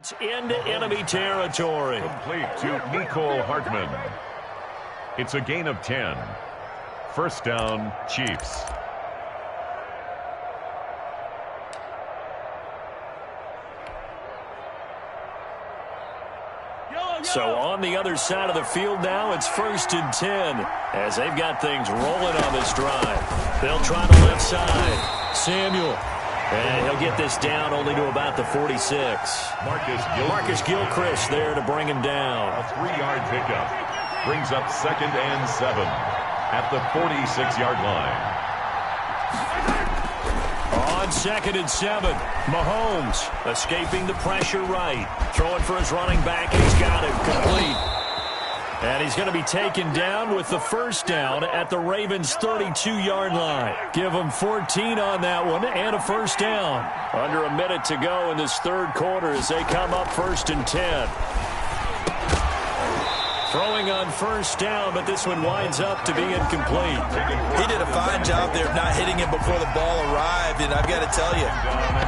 gets into enemy territory. Complete to Nicole Hartman. It's a gain of 10. First down, Chiefs. So on the other side of the field now, it's 1st and 10 as they've got things rolling on this drive. They'll try the left side. Samuel. And he'll get this down only to about the 46. Marcus Gilchrist there to bring him down. A 3-yard pickup. Brings up 2nd and 7 at the 46-yard line. On 2nd and 7, Mahomes escaping the pressure right. Throwing for his running back, and he's got it complete. And he's going to be taken down with the first down at the Ravens' 32-yard line. Give them 14 on that one and a first down. Under a minute to go in this third quarter as they come up 1st and 10. Throwing on first down, but this one winds up to be incomplete. He did a fine job there of not hitting him before the ball arrived, and I've got to tell you,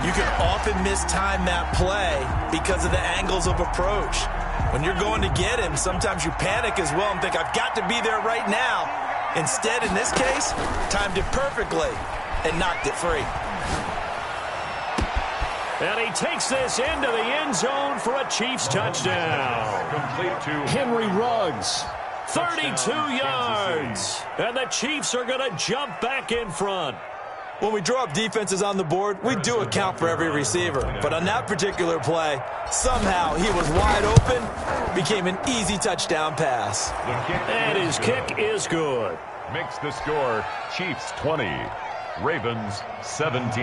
you can often mistime that play because of the angles of approach. When you're going to get him, sometimes you panic as well and think, I've got to be there right now. Instead, in this case, timed it perfectly and knocked it free. And he takes this into the end zone for a Chiefs touchdown. Complete to Henry Ruggs, 32 yards. And the Chiefs are going to jump back in front. When we draw up defenses on the board, we do account for every receiver. But on that particular play, somehow he was wide open, became an easy touchdown pass. And his kick is good. Makes the score Chiefs 20, Ravens 17.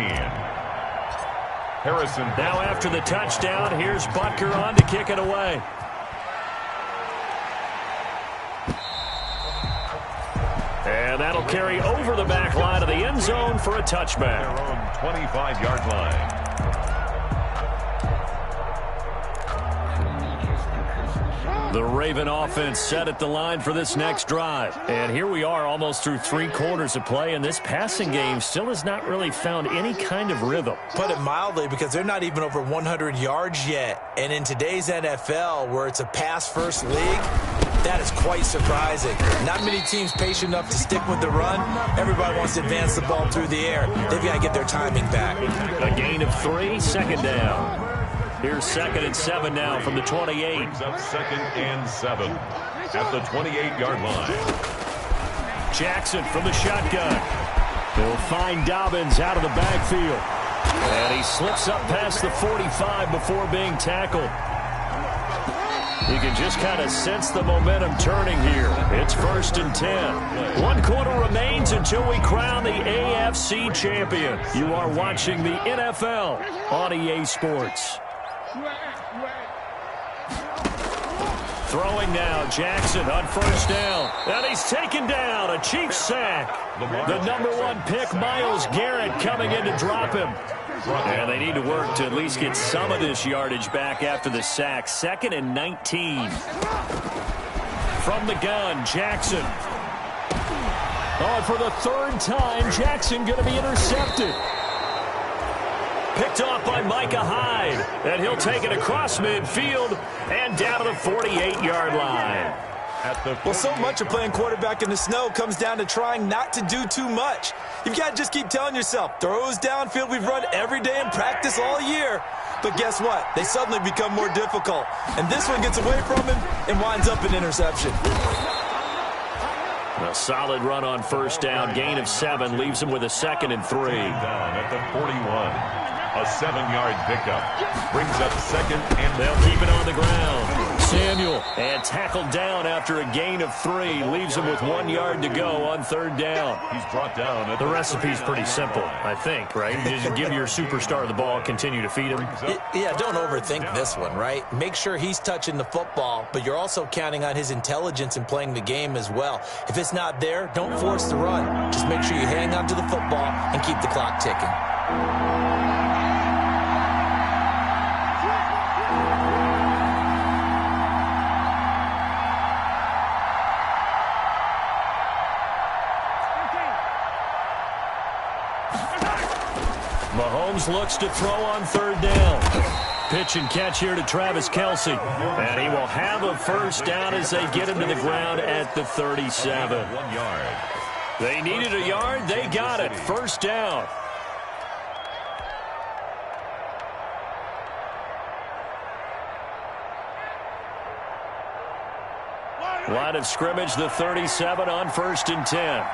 Harrison. Now after the touchdown, here's Butker on to kick it away. And that'll carry over the back line of the end zone for a touchback. Their own 25-yard line. The Raven offense set at the line for this next drive. And here we are almost through 3 quarters of play, and this passing game still has not really found any kind of rhythm. Put it mildly, because they're not even over 100 yards yet. And in today's NFL, where it's a pass-first league, that is quite surprising. Not many teams patient enough to stick with the run. Everybody wants to advance the ball through the air. They've got to get their timing back. A gain of 3, second down. Here's 2nd and 7 now from the 28. Brings up 2nd and 7 at the 28-yard line. Jackson from the shotgun. He'll find Dobbins out of the backfield. And he slips up past the 45 before being tackled. You can just kind of sense the momentum turning here. It's 1st and 10. 1 quarter remains until we crown the AFC champion. You are watching the NFL on EA Sports. Throwing now, Jackson on first down. And he's taken down. A Chiefs sack. The number 1 pick, Myles Garrett, coming in to drop him. And they need to work to at least get some of this yardage back after the sack. 2nd and 19. From the gun, Jackson. Oh, for the 3rd time, Jackson going to be intercepted. Picked off by Micah Hyde. And he'll take it across midfield and down to the 48-yard line. Well, so much of playing quarterback in the snow comes down to trying not to do too much. You've got to just keep telling yourself, throws downfield we've run every day in practice all year. But guess what? They suddenly become more difficult. And this one gets away from him and winds up an interception. A solid run on first down. Gain of 7 leaves him with a 2nd and 3. Down at the 41. A 7-yard pickup. Brings up 2nd and they'll keep it on the ground. Samuel, and tackled down after a gain of 3. Leaves him with 1 yard to go on 3rd down. He's brought down. The recipe's pretty simple, I think, right? Just give your superstar the ball, continue to feed him. Yeah, don't overthink this one, right? Make sure he's touching the football, but you're also counting on his intelligence in playing the game as well. If it's not there, don't force the run. Just make sure you hang on to the football and keep the clock ticking. Mahomes looks to throw on 3rd down. Pitch and catch here to Travis Kelce. And he will have a first down as they get him to the ground at the 37. 1 yard. They needed a yard. They got it. First down. Line of scrimmage, the 37 on 1st and 10.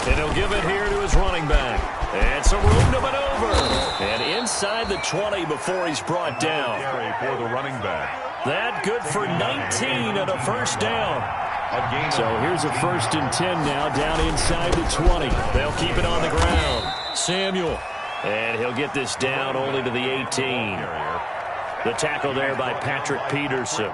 And he'll give it here to his running back. And some room to maneuver. And inside the 20 before he's brought down. Carry for the running back. That good for 19 and a first down. So here's a 1st and 10 now down inside the 20. They'll keep it on the ground. Samuel. And he'll get this down only to the 18. The tackle there by Patrick Peterson.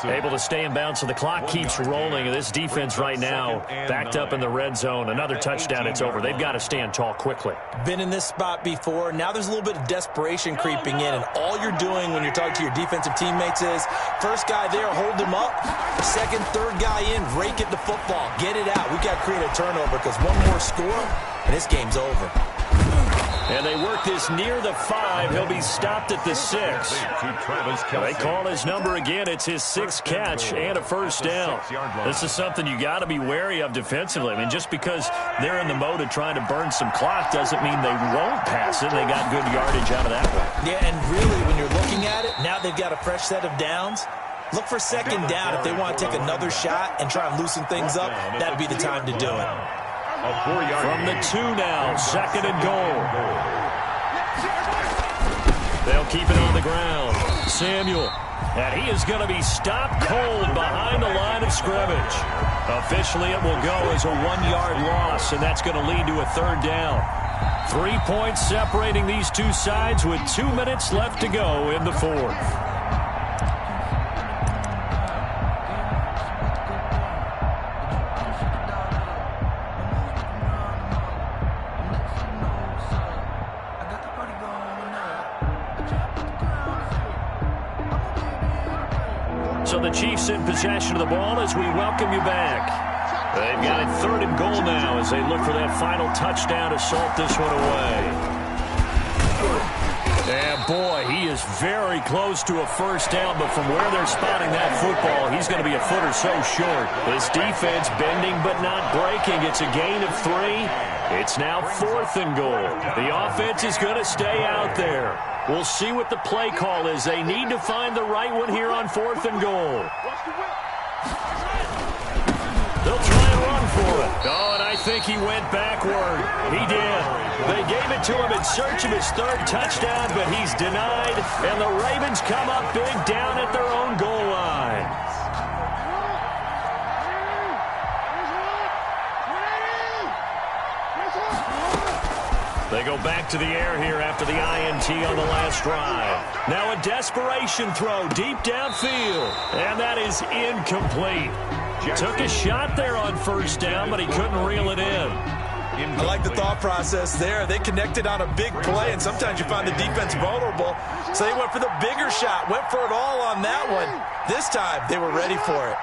Able to stay in bounds, so the clock keeps rolling. This defense right now backed up in the red zone. Another touchdown, it's over. They've got to stand tall quickly. Been in this spot before. Now there's a little bit of desperation creeping in, and all you're doing when you're talking to your defensive teammates is first guy there, hold him up. Second, third guy in, rake it the football. Get it out. We've got to create a turnover because one more score, and this game's over. And they work this near the 5. He'll be stopped at the 6. They call his number again. It's his 6th catch and a first down. This is something you got to be wary of defensively. I mean, just because they're in the mode of trying to burn some clock doesn't mean they won't pass it. They got good yardage out of that one. Yeah, and really, when you're looking at it, now they've got a fresh set of downs. Look for second down if they want to take another shot and try and loosen things up. That'd be the time to do it. From the 2 now, 2nd and goal. They'll keep it on the ground. Samuel. And he is going to be stopped cold behind the line of scrimmage. Officially, it will go as a 1-yard loss, and that's going to lead to a 3rd down. 3 points separating these two sides with 2 minutes left to go in the 4th. So the Chiefs in possession of the ball as we welcome you back. They've got it 3rd and goal now as they look for that final touchdown to salt this one away. And boy, he is very close to a first down, but from where they're spotting that football, he's going to be a foot or so short. This defense bending but not breaking. It's a gain of 3. It's now 4th and goal. The offense is going to stay out there. We'll see what the play call is. They need to find the right one here on 4th and goal. They'll try and run for it. Oh, and I think he went backward. He did. They gave it to him in search of his 3rd touchdown, but he's denied. And the Ravens come up big down at their own goal line. They go back to the air here after the INT on the last drive. Now a desperation throw deep downfield, and that is incomplete. Took a shot there on first down, but he couldn't reel it in. I like the thought process there. They connected on a big play, and sometimes you find the defense vulnerable. So they went for the bigger shot, went for it all on that one. This time, they were ready for it.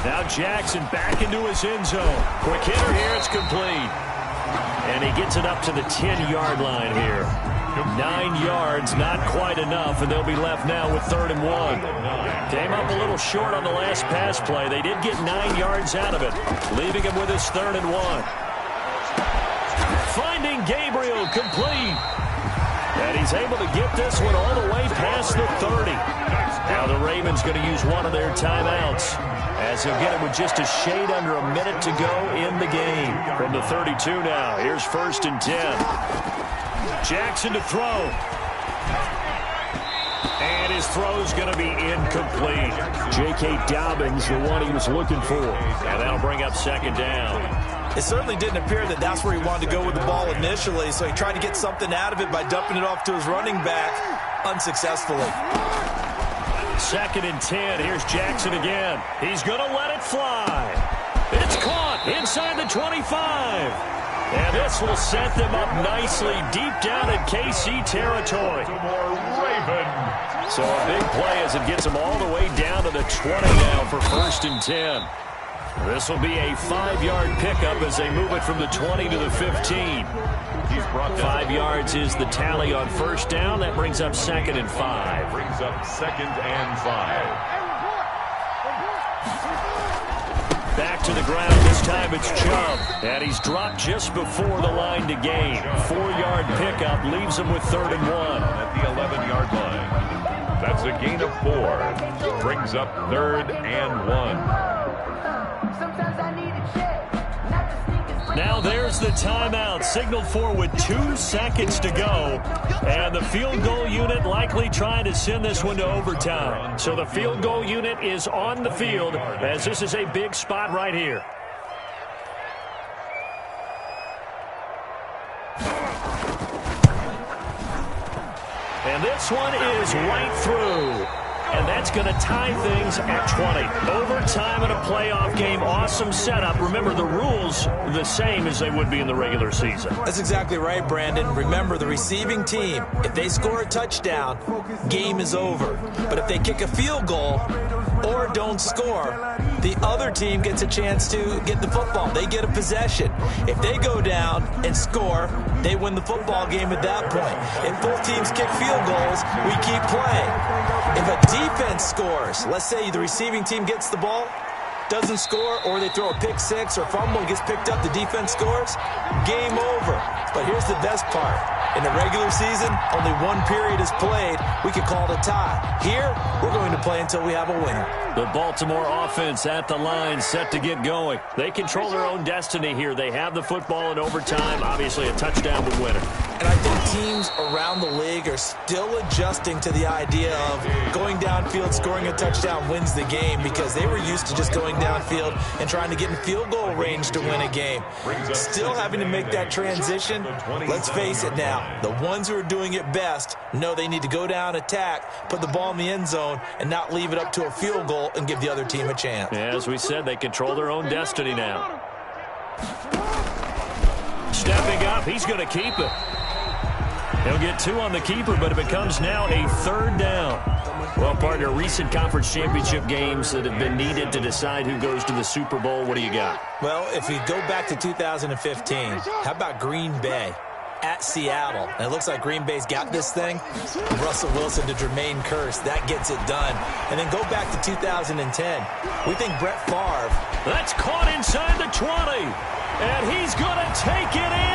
Now Jackson back into his end zone. Quick hitter here, it's complete. And he gets it up to the 10-yard line here. 9 yards, not quite enough, and they'll be left now with 3rd and 1. Came up a little short on the last pass play. They did get 9 yards out of it, leaving him with his 3rd and 1. Finding Gabriel, complete. And he's able to get this one all the way past the 30. Now the Ravens going to use one of their timeouts, as he'll get it with just a shade under a minute to go in the game. From the 32 now, here's 1st and 10. Jackson to throw. And his throw's going to be incomplete. J.K. Dobbins, the one he was looking for. And that'll bring up 2nd down. It certainly didn't appear that that's where he wanted to go with the ball initially, so he tried to get something out of it by dumping it off to his running back unsuccessfully. 2nd and 10. Here's Jackson again. He's going to let it fly. It's caught inside the 25. And this will set them up nicely deep down in KC territory. So a big play as it gets them all the way down to the 20 now for 1st and 10. This will be a 5-yard pickup as they move it from the 20 to the 15. 5 yards is the tally on first down. That brings up 2nd and 5. Brings up 2nd and 5. Back to the ground. This time it's Chubb. And he's dropped just before the line to gain. 4-yard pickup leaves him with 3rd and 1. At the 11-yard line. That's a gain of 4. Brings up 3rd and 1. Now there's the timeout, signaled for with 2 seconds to go. And the field goal unit likely trying to send this one to overtime. So the field goal unit is on the field as this is a big spot right here. And this one is right through. And that's going to tie things at 20. Overtime in a playoff game. Awesome setup. Remember, the rules are the same as they would be in the regular season. That's exactly right, Brandon. Remember, the receiving team, if they score a touchdown, game is over. But if they kick a field goal or don't score, the other team gets a chance to get the football. They get a possession. If they go down and score, they win the football game at that point. If both teams kick field goals, we keep playing. If a defense scores, let's say the receiving team gets the ball, doesn't score, or they throw a pick six or fumble, gets picked up, the defense scores, game over. But here's the best part. In the regular season, only one period is played. We could call it a tie. Here, we're going to play until we have a winner. The Baltimore offense at the line, set to get going. They control their own destiny here. They have the football in overtime. Obviously, a touchdown would win it. And I think teams around the league are still adjusting to the idea of going downfield, scoring a touchdown wins the game, because they were used to just going downfield and trying to get in field goal range to win a game. Still having to make that transition. Let's face it now. The ones who are doing it best know they need to go down, attack, put the ball in the end zone, and not leave it up to a field goal and give the other team a chance. As we said, they control their own destiny now. Stepping up, he's going to keep it. He'll get 2 on the keeper, but it becomes now a 3rd down. Well, partner, recent conference championship games that have been needed to decide who goes to the Super Bowl, what do you got? Well, if we go back to 2015, how about Green Bay at Seattle? And it looks like Green Bay's got this thing. Russell Wilson to Jermaine Kearse, that gets it done. And then go back to 2010. We think Brett Favre. That's caught inside the 20. And he's going to take it in.